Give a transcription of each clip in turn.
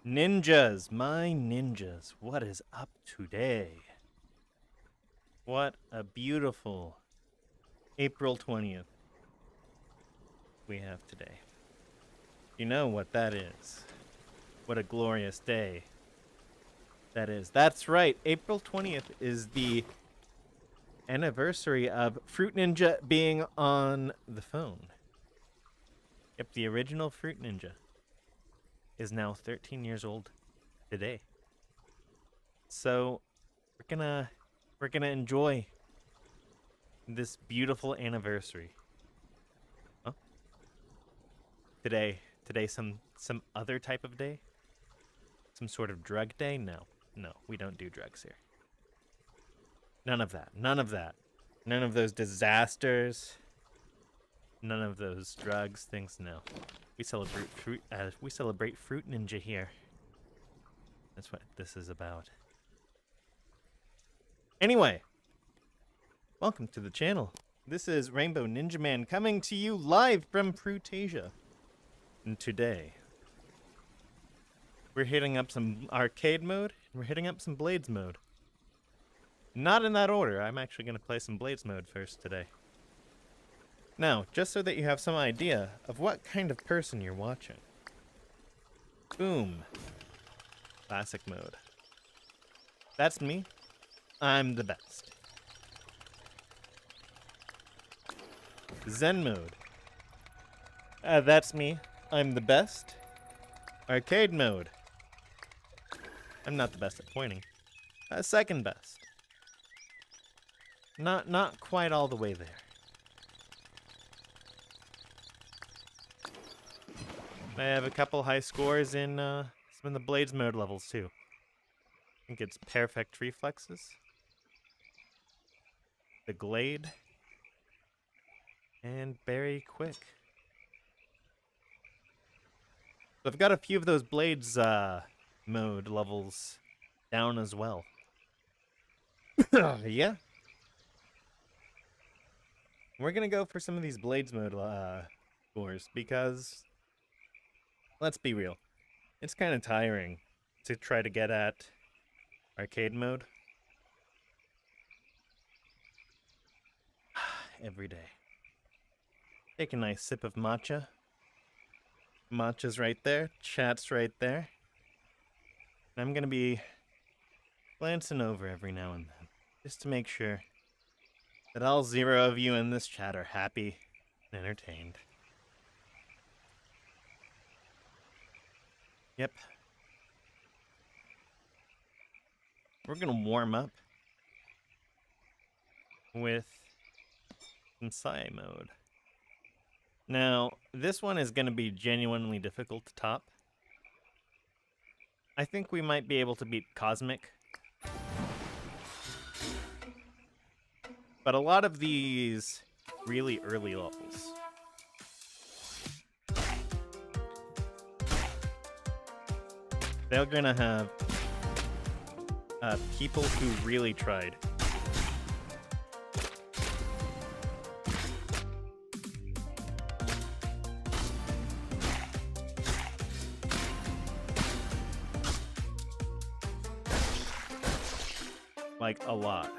Ninjas, my ninjas, what is up today? What a beautiful April 20th we have today. You know what that is. What a glorious day that is. That's right, April 20th is the anniversary of Fruit Ninja being on the phone. Yep, the original Fruit Ninja is now 13 years old today. So we're gonna enjoy this beautiful anniversary. Huh? Today some other type of day? Some sort of drug day? No, we don't do drugs here. None of that. None of that. None of those disasters. None of those drugs things. No, we celebrate fruit. We celebrate Fruit Ninja here. That's what this is about. Anyway, welcome to the channel. This is Rainbow Ninjaman coming to you live from Fruitasia. And today, we're hitting up some arcade mode, and we're hitting up some Blades mode. Not in that order. I'm actually going to play some Blades mode first today. Now, just so that you have some idea of what kind of person you're watching. Boom. Classic mode. That's me. I'm the best. Zen mode. That's me. I'm the best. Arcade mode. I'm not the best at pointing. Second best. Not quite all the way there. I have a couple high scores in some of the Blades mode levels too. I think it's Perfect Reflexes, the Glade, and Very Quick. So I've got a few of those Blades mode levels down as well. Yeah. We're gonna go for some of these Blades mode scores because, let's be real, it's kind of tiring to try to get at arcade mode every day. Take a nice sip of matcha. Matcha's right there, chat's right there. And I'm gonna be glancing over every now and then, just to make sure that all 0 of you in this chat are happy and entertained. Yep. We're gonna warm up with some Psy mode. Now, this one is gonna be genuinely difficult to top. I think we might be able to beat Cosmic. But a lot of these really early levels, they're gonna have people who really tried. Like, a lot.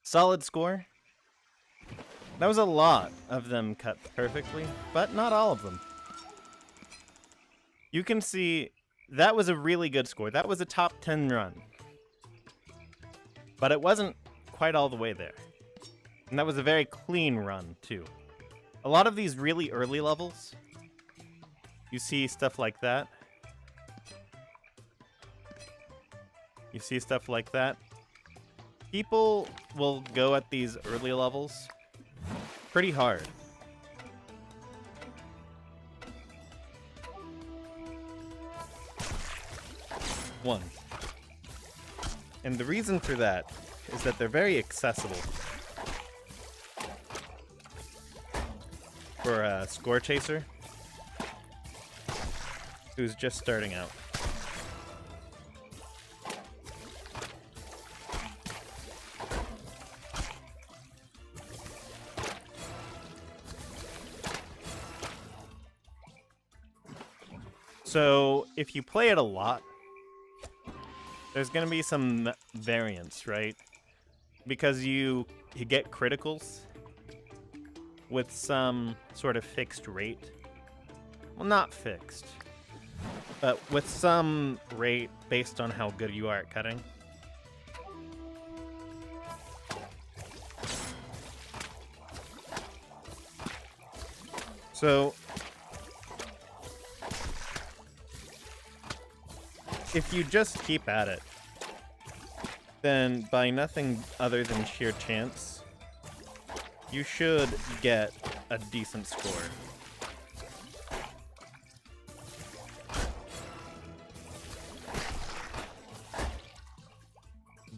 Solid score. That was a lot of them cut perfectly, but not all of them. You can see that was a really good score. That was a top 10 run. But it wasn't quite all the way there. And that was a very clean run, too. A lot of these really early levels, you see stuff like that. You see stuff like that. People will go at these early levels pretty hard. One. And the reason for that is that they're very accessible for a score chaser who's just starting out. So if you play it a lot, there's going to be some variance, right? Because you get criticals with some sort of fixed rate. Well, not fixed, but with some rate based on how good you are at cutting. So if you just keep at it, then by nothing other than sheer chance, you should get a decent score.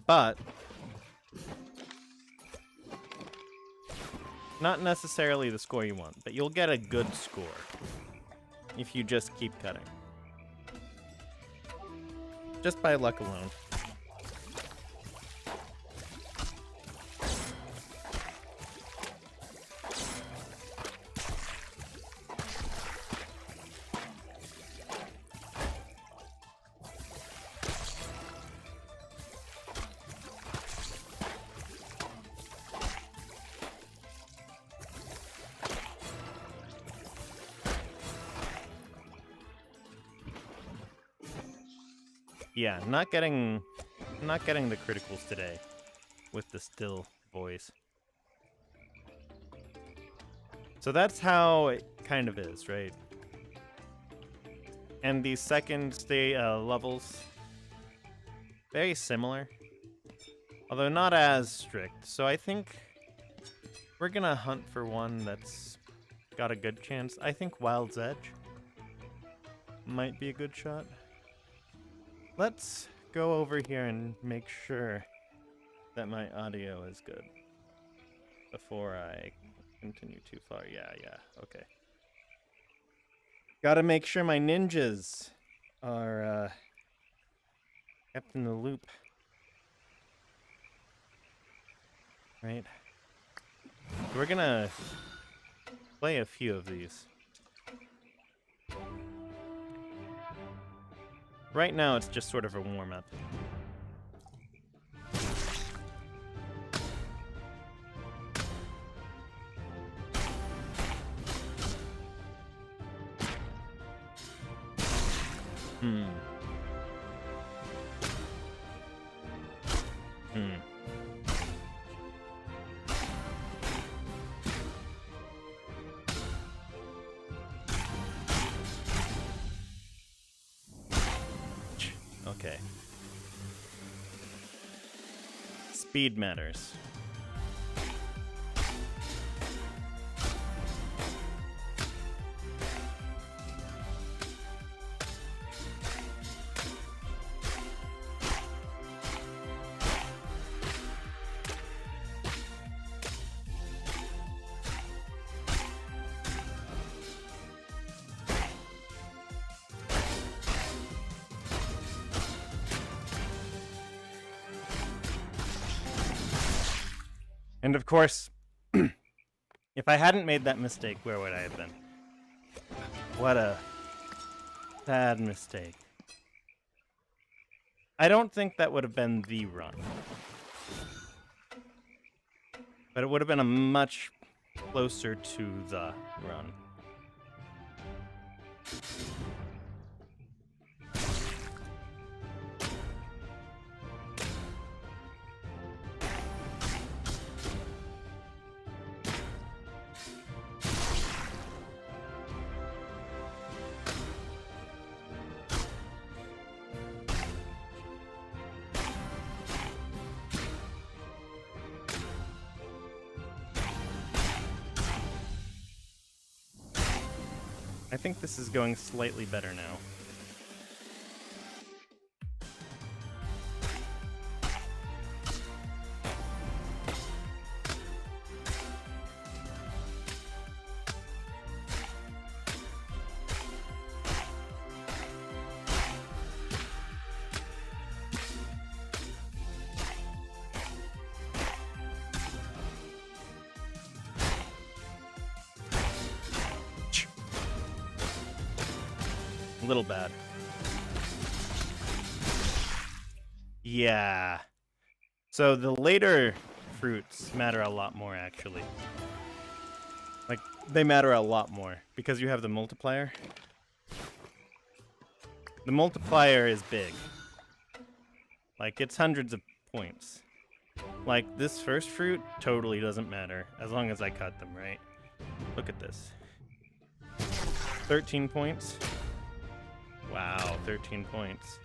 But not necessarily the score you want, but you'll get a good score if you just keep cutting. Just by luck alone. Yeah, not getting the criticals today with the still voice. So that's how it kind of is, right? And these second levels, very similar, although not as strict. So I think we're gonna hunt for one that's got a good chance. I think Wild's Edge might be a good shot. Let's go over here and make sure that my audio is good before I continue too far. Yeah, okay. Gotta make sure my ninjas are kept in the loop. Right? We're gonna play a few of these. Right now, it's just sort of a warm-up. Okay. Speed matters. And of course, if I hadn't made that mistake, where would I have been? What a bad mistake. I don't think that would have been the run. But it would have been a much closer to the run. I think this is going slightly better now. A little bad. Yeah. So the later fruits matter a lot more, actually. Like, they matter a lot more because you have the multiplier. The multiplier is big. Like, it's hundreds of points. Like, this first fruit totally doesn't matter as long as I cut them, right? Look at this. 13 points. Wow, 13 points.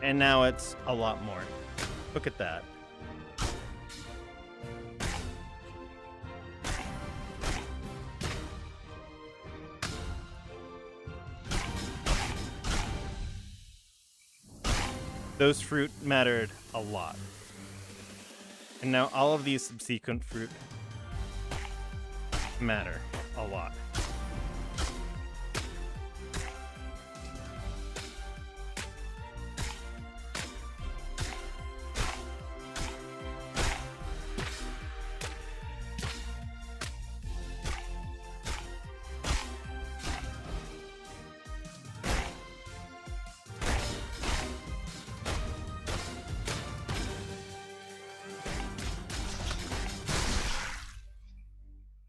And now it's a lot more. Look at that. Those fruit mattered a lot. And now all of these subsequent fruit matter a lot.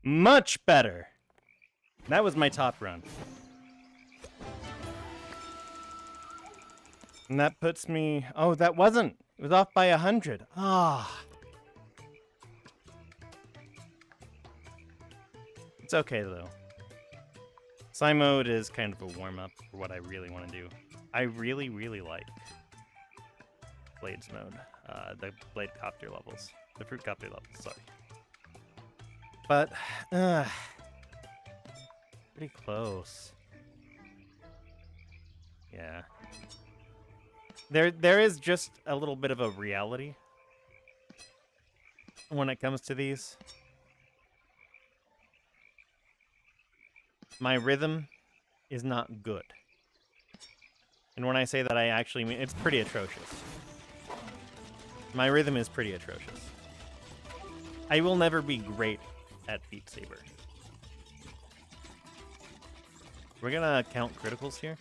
Much better. That was my top run. And that puts me... Oh, that wasn't. It was off by 100. Ah. It's okay, though. Slime mode is kind of a warm-up for what I really want to do. I really, really like Blades mode. The Blade Copter levels. The Fruit Copter levels, sorry. But, pretty close. Yeah. There is just a little bit of a reality when it comes to these. My rhythm is not good. And when I say that, I actually mean it's pretty atrocious. My rhythm is pretty atrocious. I will never be great at Beat Saber. We're gonna count criticals here.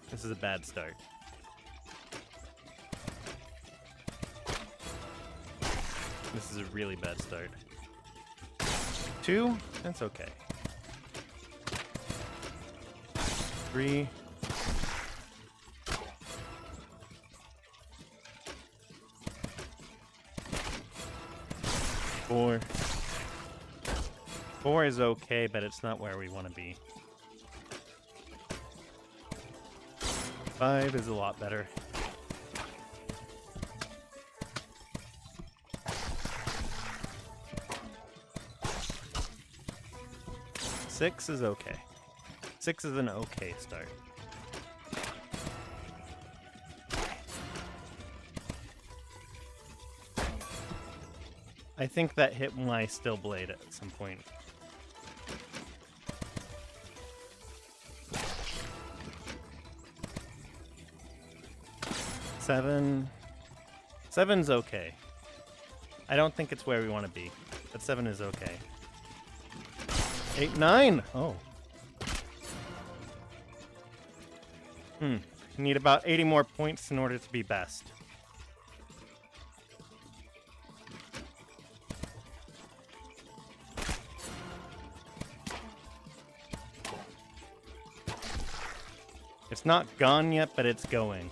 This is a bad start. This is a really bad start. 2? That's okay. 3. 4. 4 is okay, but it's not where we want to be. 5 is a lot better. 6 is okay. 6 is an okay start. I think that hit my Still Blade at some point. Seven. 7's okay. I don't think it's where we want to be, but 7 is okay. 8, 9! Oh. Need about 80 more points in order to be best. It's not gone yet, but it's going.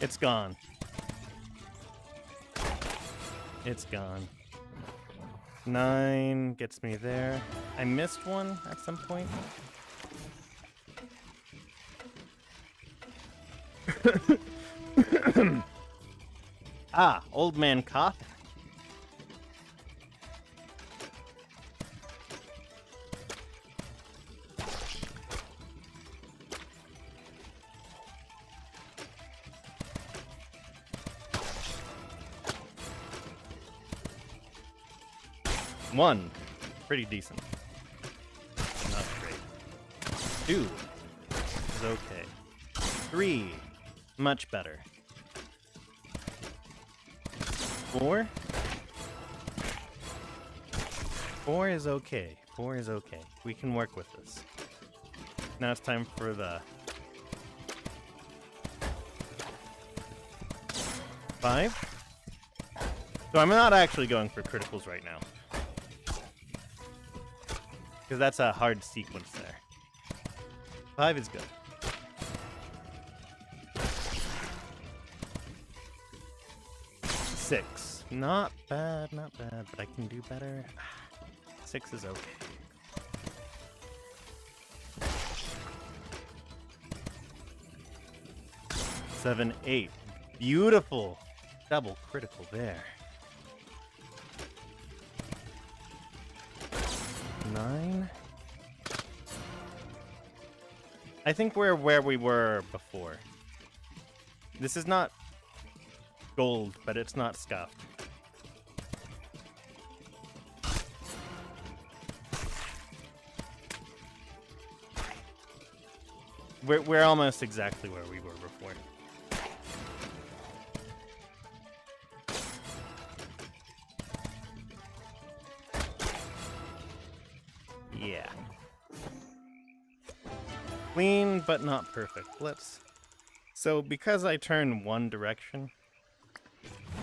It's gone. It's gone. 9 gets me there. I missed one at some point. Ah, old man cough. One, pretty decent. Not great. Two is okay. Three, much better. Four? Four is okay. Four is okay. We can work with this. Now it's time for the 5. So I'm not actually going for criticals right now, because that's a hard sequence there. 5 is good. 6. Not bad, but I can do better. 6 is okay. 7, 8. Beautiful. Double critical there. 9. I think we're where we were before. This is not gold, but it's not scuffed. We're almost exactly where we were before. Yeah. Clean, but not perfect. So because I turn one direction,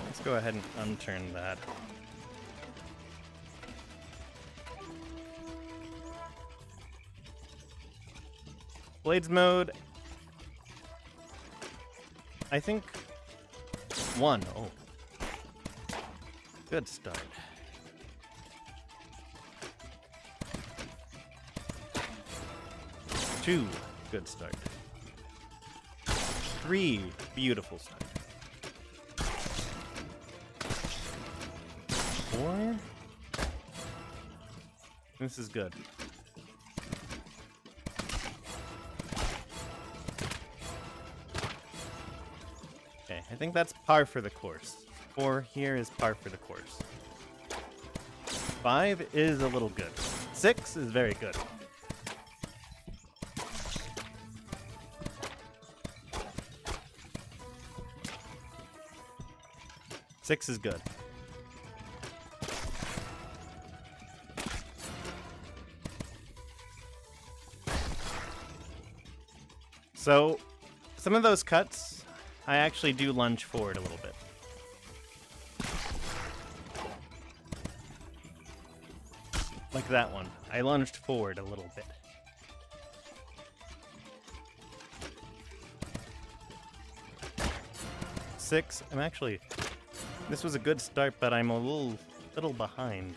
let's go ahead and unturn that. Blades mode, I think 1. Oh. Good start. 2. Good start. 3. Beautiful start. 4. This is good. Okay, I think that's par for the course. 4 here is par for the course. 5 is a little good. 6 is very good. 6 is good. So, some of those cuts, I actually do lunge forward a little bit. Like that one. I lunged forward a little bit. Six, I'm actually... This was a good start, but I'm a little behind.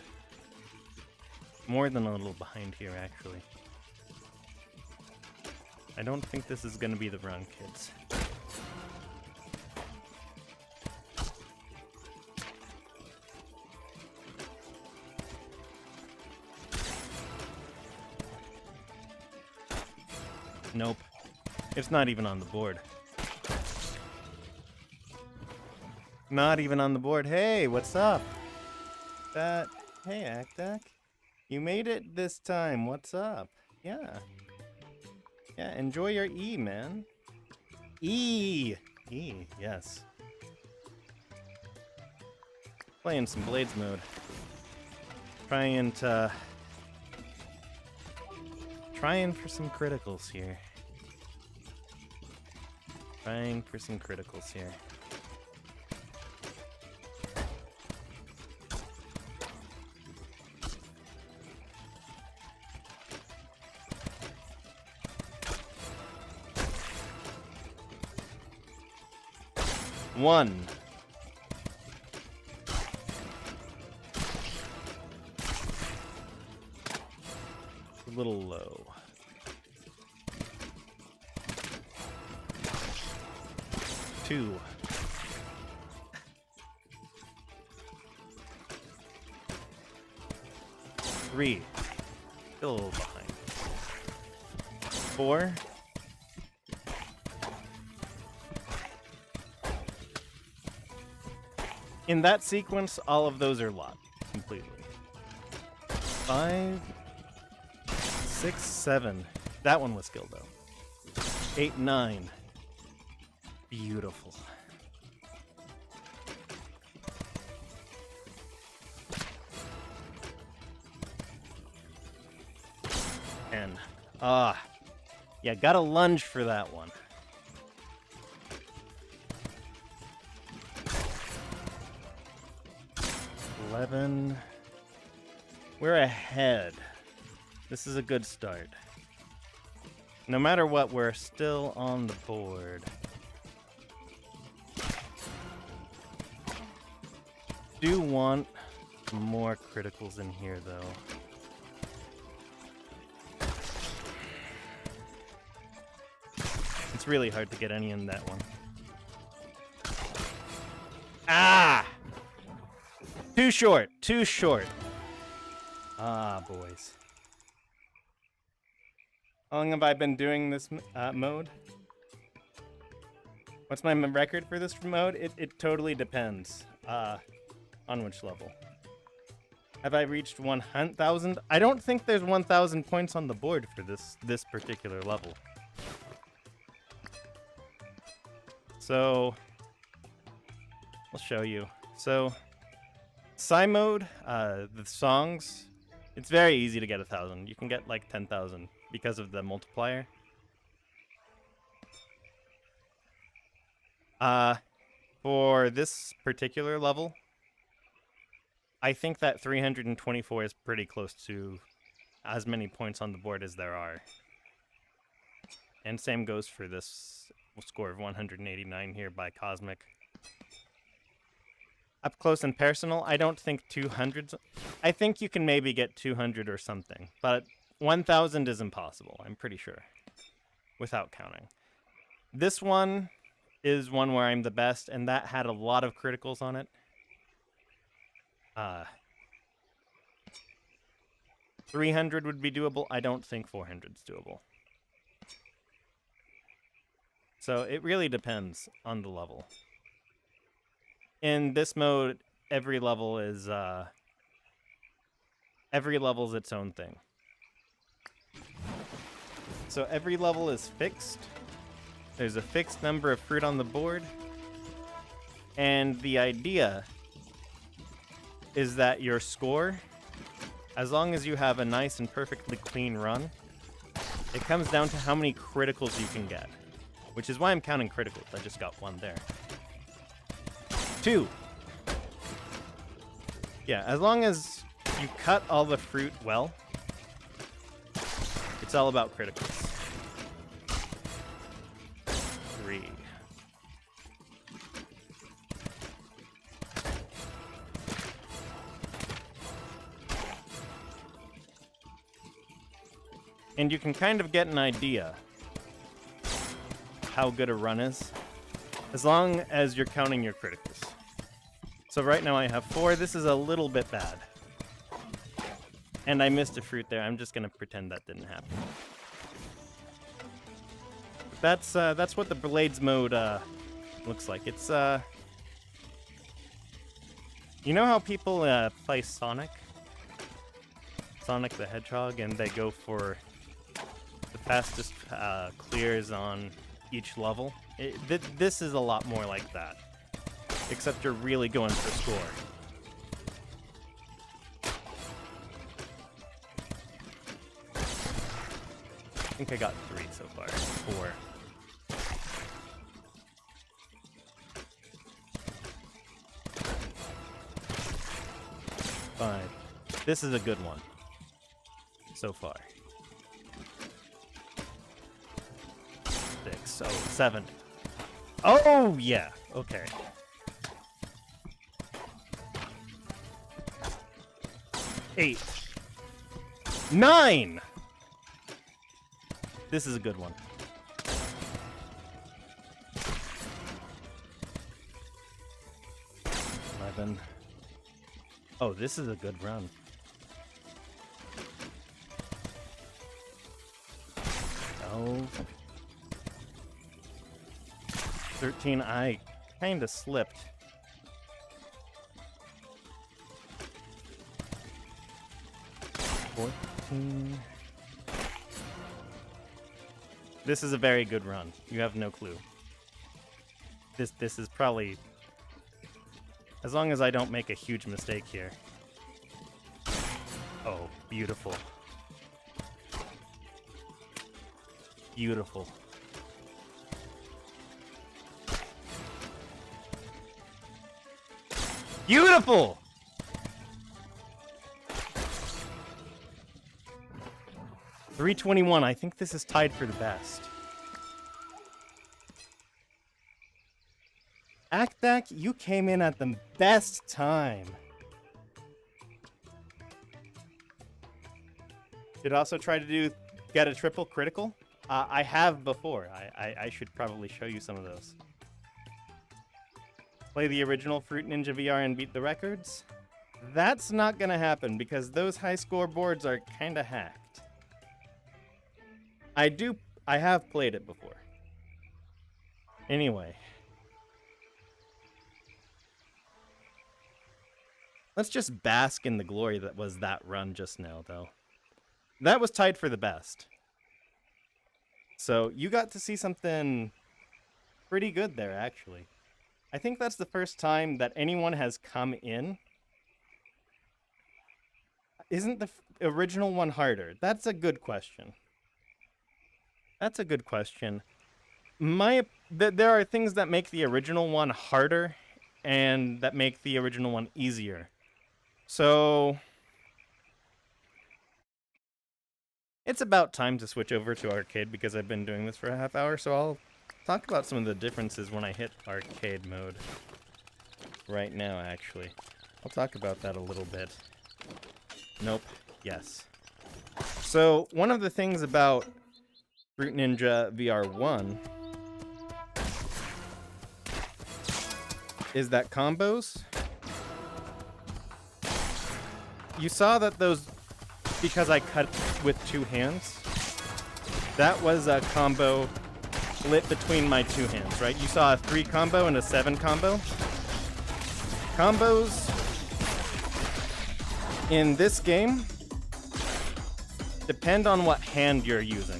More than a little behind here, actually. I don't think this is gonna be the run, kids. Nope. It's not even on the board. Not even on the board. Hey, what's up? Hey, Actac. You made it this time. What's up? Yeah. Yeah, enjoy your E, man. E! E, yes. Playing some Blades mode. Trying for some criticals here. Trying for some criticals here. One. A little low. 2. Three. Still a little behind. 4. In that sequence, all of those are locked completely. 5, 6, 7. That one was skill though. 8, 9. Beautiful. And yeah, gotta lunge for that one. 11. We're ahead. This is a good start. No matter what, we're still on the board. Do want more criticals in here, though. It's really hard to get any in that one. Ah! Too short. Too short. Ah, boys. How long have I been doing this mode? What's my record for this mode? It totally depends on which level. Have I reached 1,000? I don't think there's 1,000 points on the board for this particular level. So, I'll show you. So, Psy mode, the songs, it's very easy to get 1,000. You can get like 10,000 because of the multiplier. For this particular level, I think that 324 is pretty close to as many points on the board as there are. And same goes for this score of 189 here by Cosmic. Up close and personal, I don't think 200's... I think you can maybe get 200 or something, but 1,000 is impossible, I'm pretty sure, without counting. This one is one where I'm the best, and that had a lot of criticals on it. 300 would be doable. I don't think 400's doable. So it really depends on the level. In this mode, every level is its own thing. So every level is fixed. There's a fixed number of fruit on the board. And the idea is that your score, as long as you have a nice and perfectly clean run, it comes down to how many criticals you can get. Which is why I'm counting criticals. I just got one there. 2. Yeah, as long as you cut all the fruit well, it's all about criticals. 3. And you can kind of get an idea how good a run is, as long as you're counting your criticals. So right now I have 4. This is a little bit bad. And I missed a fruit there. I'm just going to pretend that didn't happen. But that's what the Blades mode looks like. It's you know how people play Sonic the Hedgehog, and they go for the fastest clears on each level? This is a lot more like that, except you're really going for score. I think I got 3 so far. 4. Five. This is a good one so far. 6. Oh, 7. Oh, yeah. Okay. 8. 9. This is a good one. 11. Oh, this is a good run. Oh. 13, I kind of slipped. 14. This is a very good run. You have no clue. This is probably... As long as I don't make a huge mistake here. Oh, beautiful. Beautiful. Beautiful! $321. I think this is tied for the best. Akdak, you came in at the best time. Did also try to get a triple critical? I have before. I should probably show you some of those. Play the original Fruit Ninja VR and beat the records? That's not gonna happen because those high score boards are kinda hacked. I have played it before. Anyway. Let's just bask in the glory that was that run just now, though. That was tied for the best. So you got to see something pretty good there, actually. I think that's the first time that anyone has come in. Isn't the original one harder? That's a good question. That's a good question. There are things that make the original one harder and that make the original one easier. So it's about time to switch over to arcade because I've been doing this for a half hour, so I'll talk about some of the differences when I hit arcade mode right now, actually. I'll talk about that a little bit. Nope. Yes. So one of the things about Fruit Ninja VR 1 is that combos... You saw that those, because I cut with two hands, that was a combo split between my two hands, right? You saw a 3 combo and a 7 combo. Combos in this game depend on what hand you're using,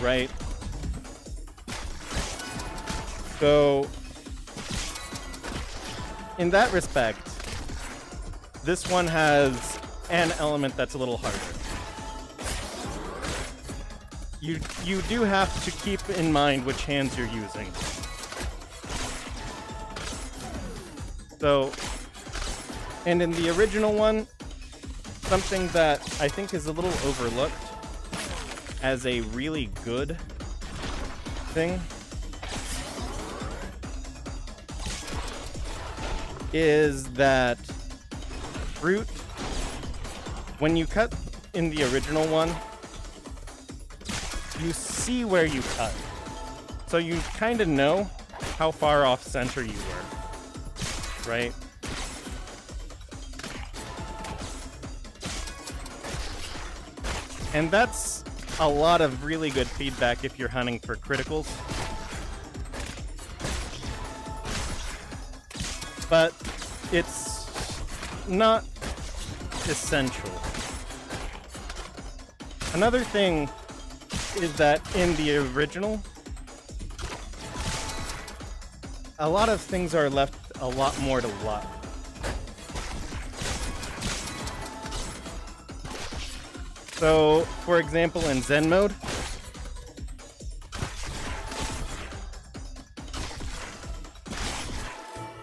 right? So, in that respect, this one has an element that's a little harder. You do have to keep in mind which hands you're using. So, and in the original one, something that I think is a little overlooked as a really good thing is that Fruit, when you cut in the original one, you see where you cut. So you kind of know how far off center you were, right? And that's a lot of really good feedback if you're hunting for criticals. But it's not essential. Another thing is that in the original, a lot of things are left a lot more to luck. So, for example, in Zen mode,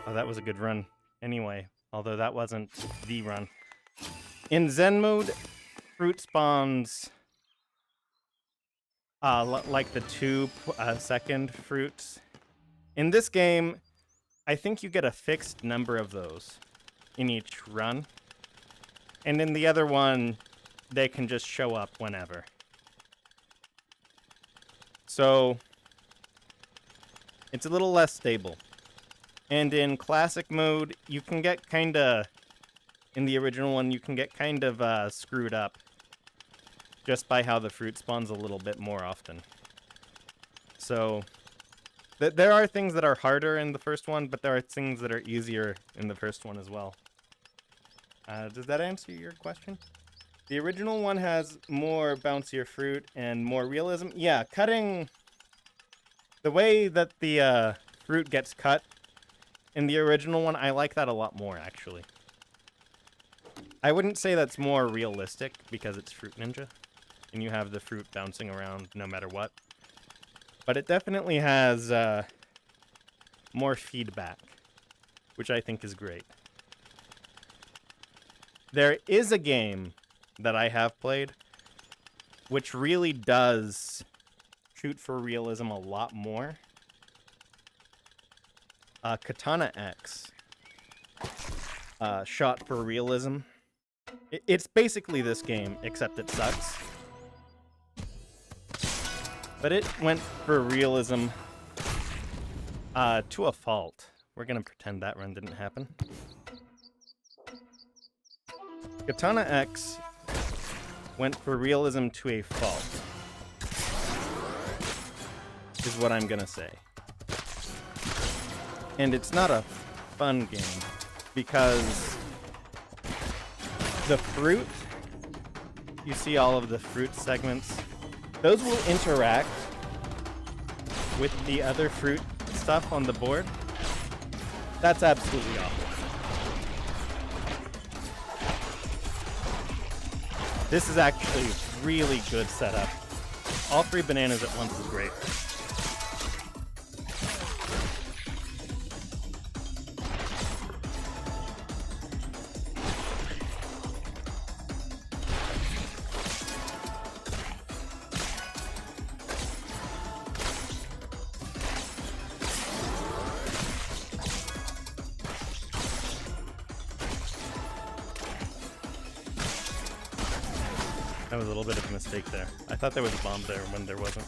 oh, that was a good run anyway, although that wasn't the run. In Zen mode, Fruit spawns like the 2-second fruits. In this game, I think you get a fixed number of those in each run. And in the other one, they can just show up whenever. So, it's a little less stable. And in classic mode, you can get kinda... In the original one, you can get kind of screwed up just by how the fruit spawns a little bit more often. So, there are things that are harder in the first one, but there are things that are easier in the first one as well. Does that answer your question? The original one has more bouncier fruit and more realism. Yeah, cutting... The way that the fruit gets cut in the original one, I like that a lot more, actually. I wouldn't say that's more realistic, because it's Fruit Ninja, and you have the fruit bouncing around no matter what. But it definitely has more feedback, which I think is great. There is a game that I have played which really does shoot for realism a lot more. Katana X shot for realism. It's basically this game, except it sucks. But it went for realism to a fault. We're gonna pretend that run didn't happen. Katana X went for realism to a fault, is what I'm gonna say. And it's not a fun game, because the fruit, you see all of the fruit segments, those will interact with the other fruit stuff on the board. That's absolutely awful. This is actually really good setup. All 3 bananas at once is great. That was a little bit of a mistake there. I thought there was a bomb there when there wasn't.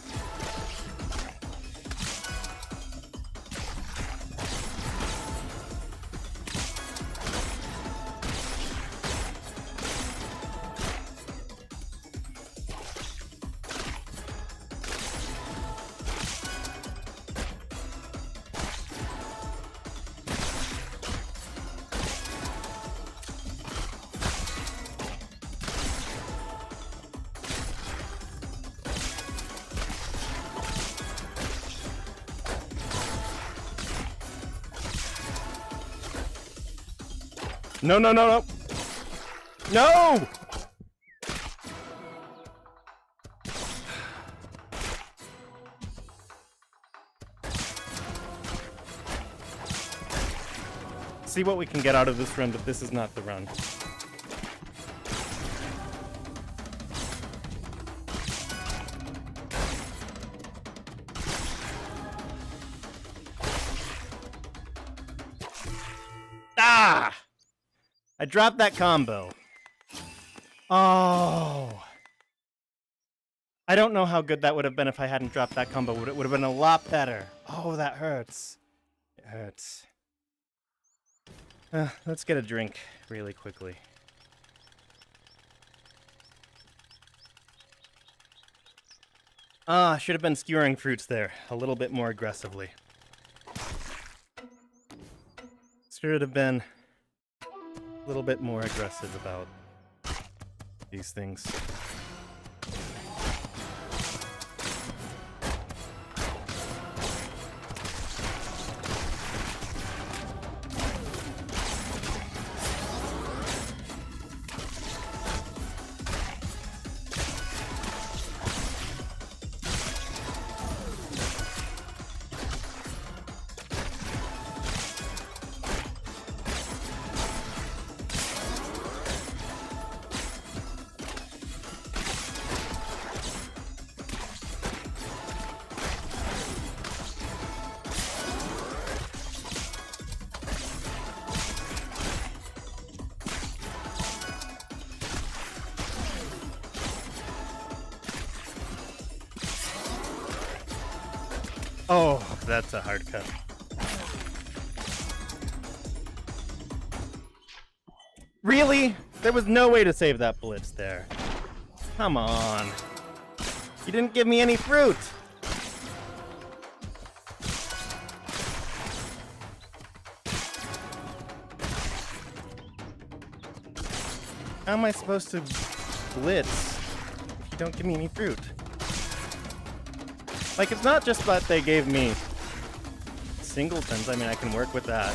No, no, no, no! No! See what we can get out of this run, but this is not the run. Ah! I dropped that combo. Oh. I don't know how good that would have been if I hadn't dropped that combo. It would have been a lot better. Oh, that hurts. It hurts. Let's get a drink really quickly. Should have been skewering fruits there a little bit more aggressively. Should have been a little bit more aggressive about these things. Oh, that's a hard cut. Really? There was no way to save that blitz there. Come on. You didn't give me any fruit. How am I supposed to blitz if you don't give me any fruit? Like, it's not just that they gave me singletons. I mean, I can work with that.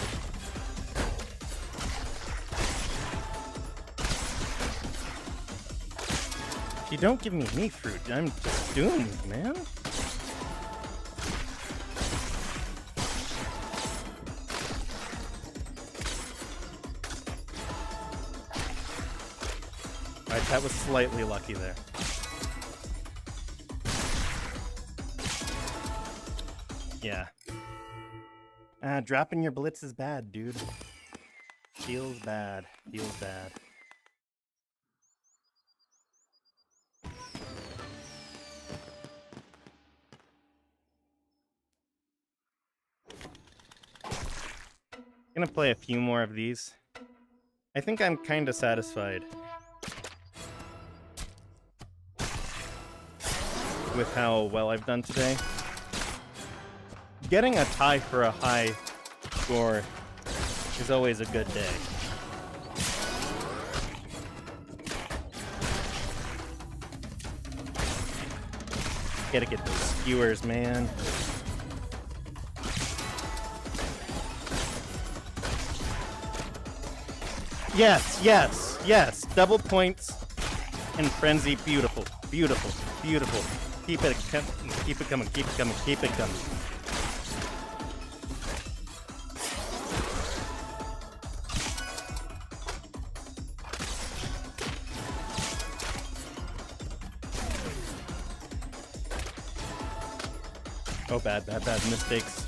If you don't give me any fruit, I'm just doomed, man. Alright, that was slightly lucky there. Yeah. Dropping your blitz is bad, dude. Feels bad. Feels bad. Gonna play a few more of these. I think I'm kind of satisfied with how well I've done today. Getting a tie for a high score is always a good day. Gotta get those skewers, man. Yes, yes, yes. Double points and frenzy. Beautiful, beautiful, beautiful. Keep it coming, keep it coming, keep it coming, keep it coming. Oh, bad, bad, bad mistakes.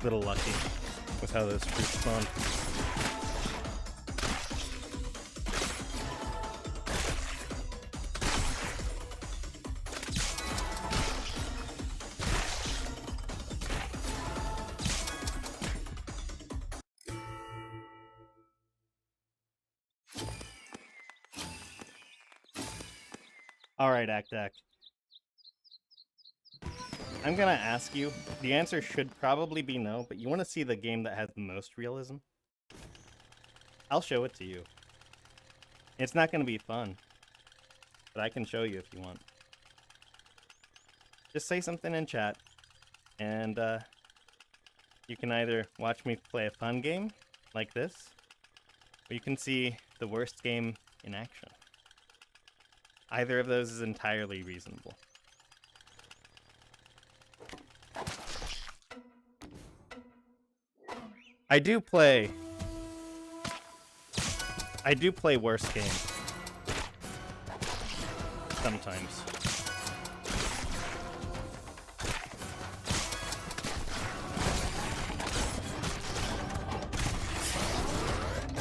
Little lucky with how those fruits spawn. All right, Act. I'm gonna ask you, the answer should probably be no, but you want to see the game that has the most realism? I'll show it to you. It's not gonna be fun, but I can show you if you want. Just say something in chat, and you can either watch me play a fun game, like this, or you can see the worst game in action. Either of those is entirely reasonable. I do play worse games. Sometimes.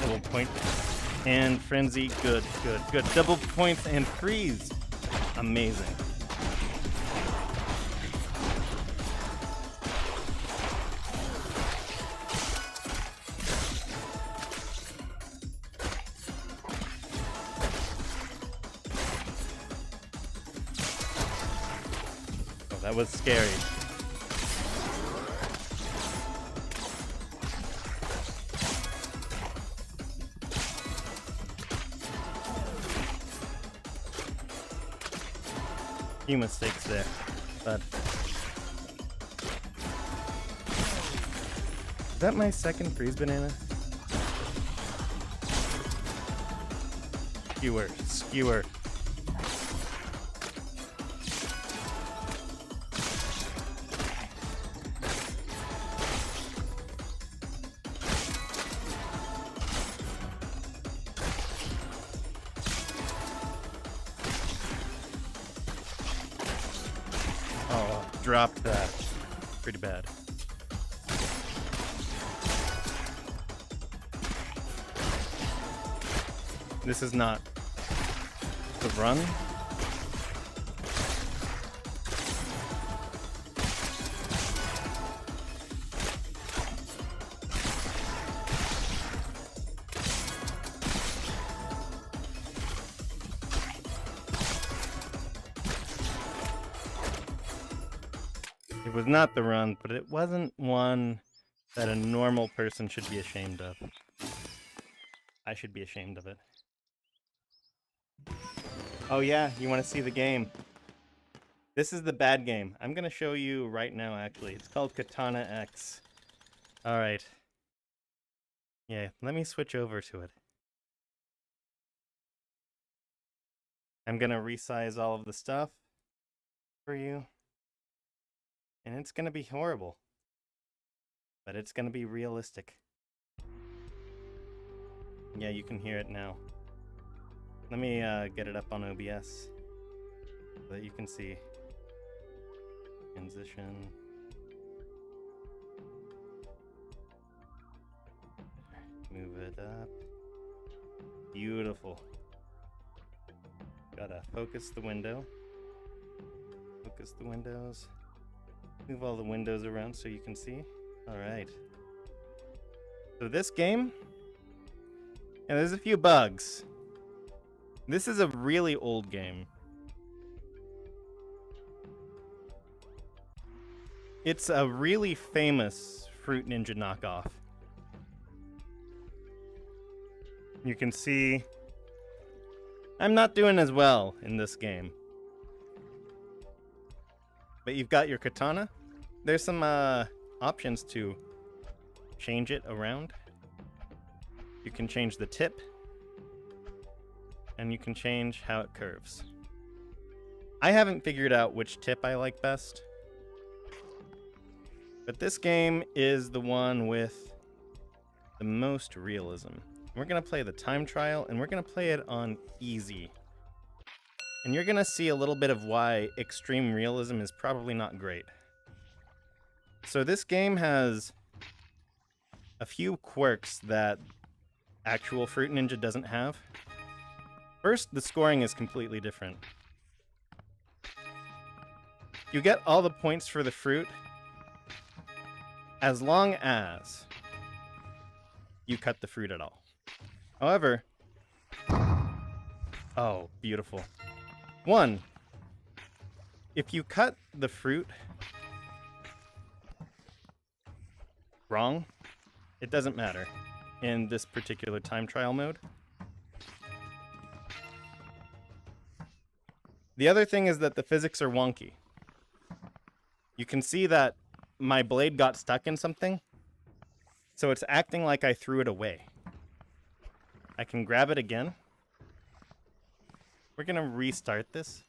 Double point and frenzy. Good, good, good. Double points and freeze. Amazing. That was scary. Few mistakes there, but is that my second freeze banana? Skewer, skewer. Dropped that. Pretty bad. This is not the run. It was not the run, but it wasn't one that a normal person should be ashamed of. I should be ashamed of it. Oh yeah, you want to see the game? This is the bad game. I'm going to show you right now, actually. It's called Katana X. All right. Yeah, let me switch over to it. I'm going to resize all of the stuff for you. And it's going to be horrible. But it's going to be realistic. Yeah, you can hear it now. Let me get it up on OBS so that you can see. Transition. Move it up. Beautiful. Gotta focus the window. Focus the windows. Move all the windows around so you can see. Alright. So this game, and there's a few bugs. This is a really old game. It's a really famous Fruit Ninja knockoff. You can see I'm not doing as well in this game. But you've got your katana. There's some options to change it around. You can change the tip. And you can change how it curves. I haven't figured out which tip I like best. But this game is the one with the most realism. We're going to play the time trial, and we're going to play it on easy. And you're going to see a little bit of why extreme realism is probably not great. So this game has a few quirks that actual Fruit Ninja doesn't have. First, the scoring is completely different. You get all the points for the fruit as long as you cut the fruit at all. However, oh, beautiful. One, if you cut the fruit wrong, it doesn't matter in this particular time trial mode. The other thing is that the physics are wonky. You can see that my blade got stuck in something, so it's acting like I threw it away. I can grab it again. We're gonna restart this.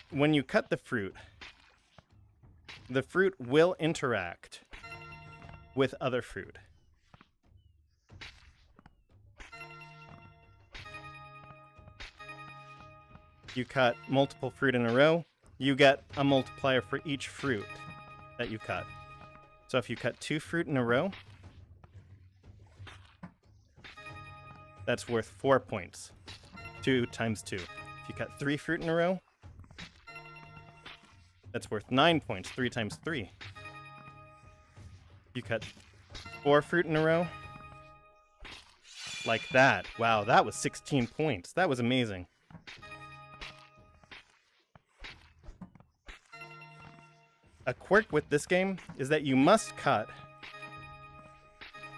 When you cut the fruit will interact with other fruit. You cut multiple fruit in a row, you get a multiplier for each fruit that you cut. So if you cut 2 fruit in a row, that's worth 4 points. 2 times 2. If you cut 3 fruit in a row, that's worth 9 points. 3 times 3. You cut 4 fruit in a row, like that. Wow, that was 16 points. That was amazing. A quirk with this game is that you must cut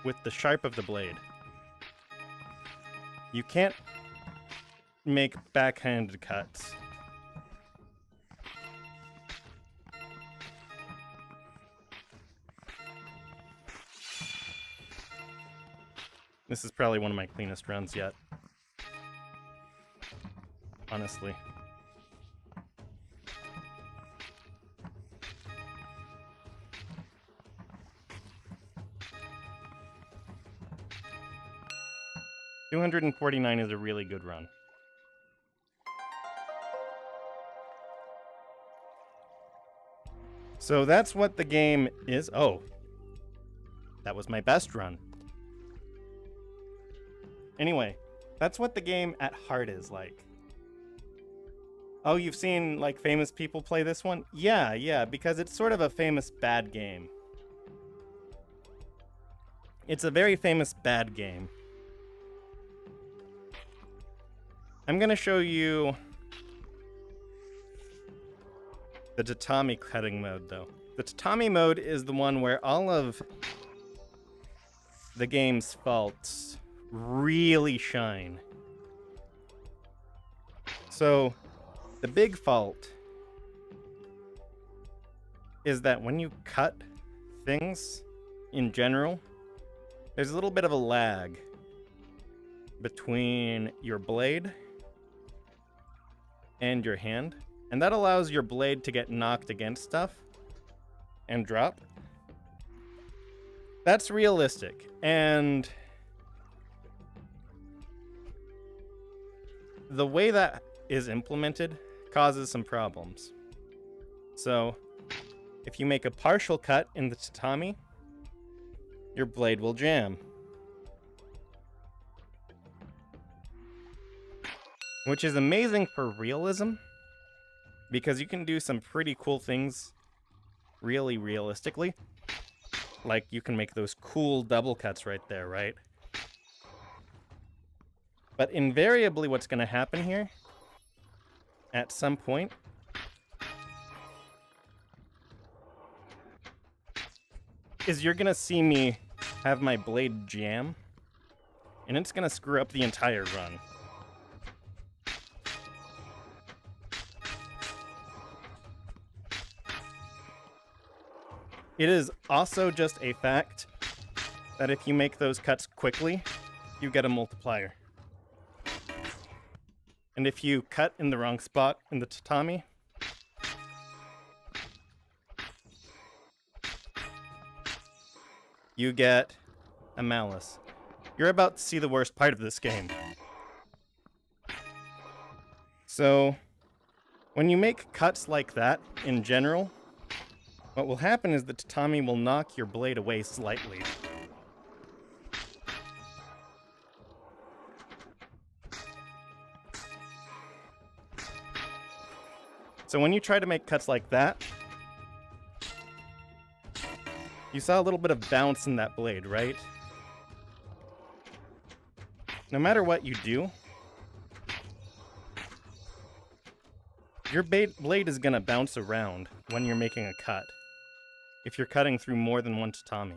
with the sharp of the blade. You can't make backhanded cuts. This is probably one of my cleanest runs yet. Honestly. $249 is a really good run. So that's what the game is. Oh, that was my best run. Anyway, that's what the game at heart is like. Oh, you've seen like famous people play this one? Yeah, because it's sort of a famous bad game. It's a very famous bad game. I'm gonna show you the tatami cutting mode, though. The tatami mode is the one where all of the game's faults really shine. So, the big fault is that when you cut things in general, there's a little bit of a lag between your blade and your hand, and that allows your blade to get knocked against stuff and drop. That's realistic, and the way that is implemented causes some problems. So, if you make a partial cut in the tatami, your blade will jam. Which is amazing for realism, because you can do some pretty cool things really realistically. Like, you can make those cool double cuts right there, right? But invariably what's going to happen here, at some point, is you're going to see me have my blade jam, and it's going to screw up the entire run. It is also just a fact that if you make those cuts quickly, you get a multiplier. And if you cut in the wrong spot in the tatami, you get a malus. You're about to see the worst part of this game. So, when you make cuts like that, in general, what will happen is the tatami will knock your blade away slightly. So when you try to make cuts like that, you saw a little bit of bounce in that blade, right? No matter what you do, your blade is gonna bounce around when you're making a cut, if you're cutting through more than one tatami.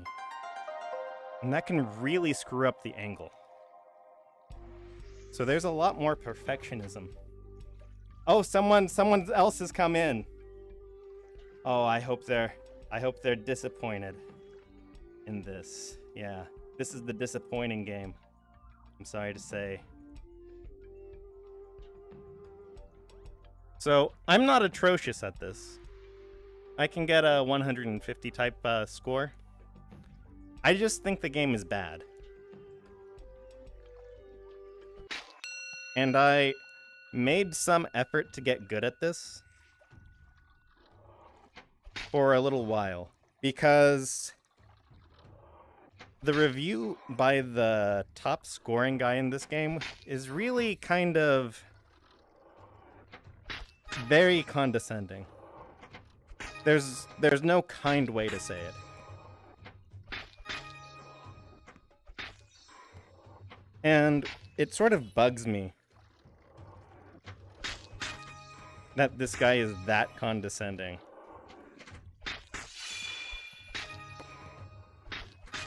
And that can really screw up the angle. So there's a lot more perfectionism. Oh, someone else has come in. Oh, I hope they're disappointed in this. Yeah, this is the disappointing game, I'm sorry to say. So, I'm not atrocious at this. I can get a 150 type score. I just think the game is bad. And I made some effort to get good at this for a little while, because the review by the top scoring guy in this game is really kind of very condescending. There's no kind way to say it. And it sort of bugs me that this guy is that condescending.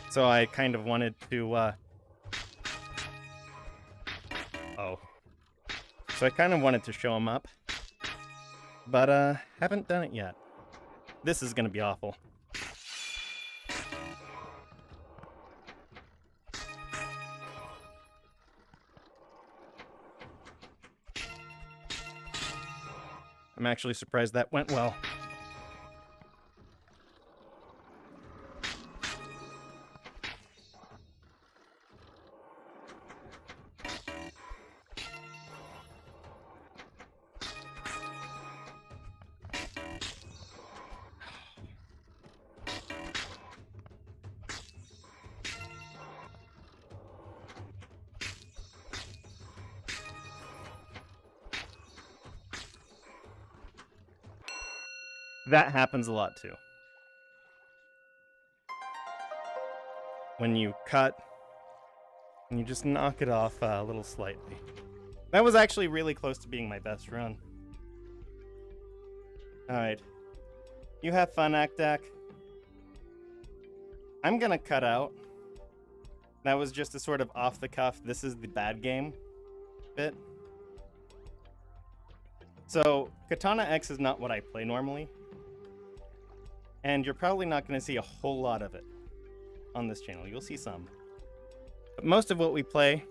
So I kind of wanted to, So I kind of wanted to show him up, but haven't done it yet. This is gonna be awful. I'm actually surprised that went well. that happens a lot too. When you cut and you just knock it off a little slightly. That was actually really close to being my best run. Alright. You have fun, Actac. I'm gonna cut out. That was just a sort of off the cuff, this is the bad game bit. So, Katana X is not what I play normally. And you're probably not gonna see a whole lot of it on this channel. You'll see some. But most of what we play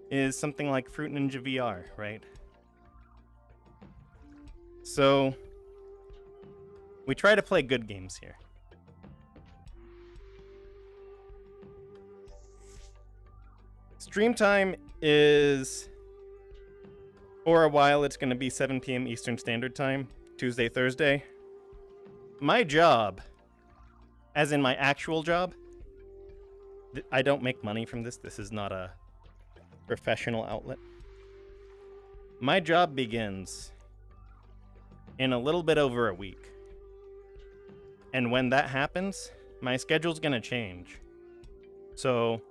is something like Fruit Ninja VR, right? So, we try to play good games here. Stream time is, for a while, it's going to be 7 p.m. Eastern Standard Time, Tuesday, Thursday. My job, as in my actual job, I don't make money from this. This is not a professional outlet. My job begins in a little bit over a week. And when that happens, my schedule's gonna change. So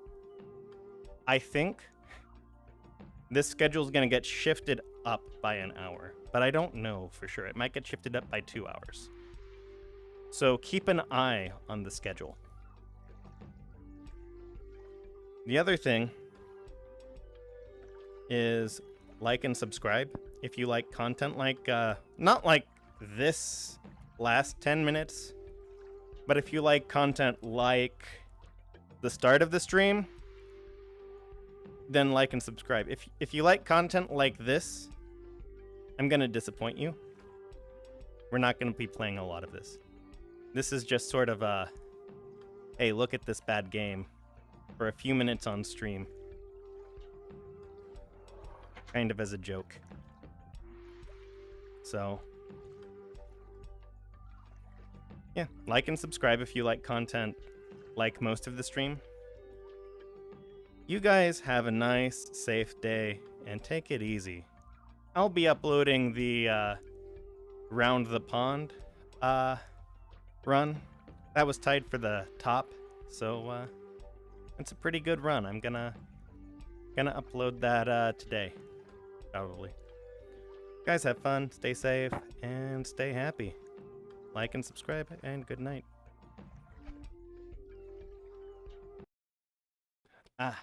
I think this schedule's gonna get shifted up by an hour, but I don't know for sure. It might get shifted up by 2 hours. So keep an eye on the schedule. The other thing is like and subscribe if you like content like, not like this last 10 minutes, but if you like content like the start of the stream, then like and subscribe. If you like content like this, I'm gonna disappoint you. We're not gonna be playing a lot of this. This is just sort of a, hey, look at this bad game for a few minutes on stream. Kind of as a joke. So, yeah, like and subscribe if you like content like most of the stream. You guys have a nice, safe day, and take it easy. I'll be uploading the Round the Pond run. That was tied for the top, so it's a pretty good run. I'm gonna upload that today, probably. Guys, have fun, stay safe, and stay happy. Like and subscribe, and good night. Ah.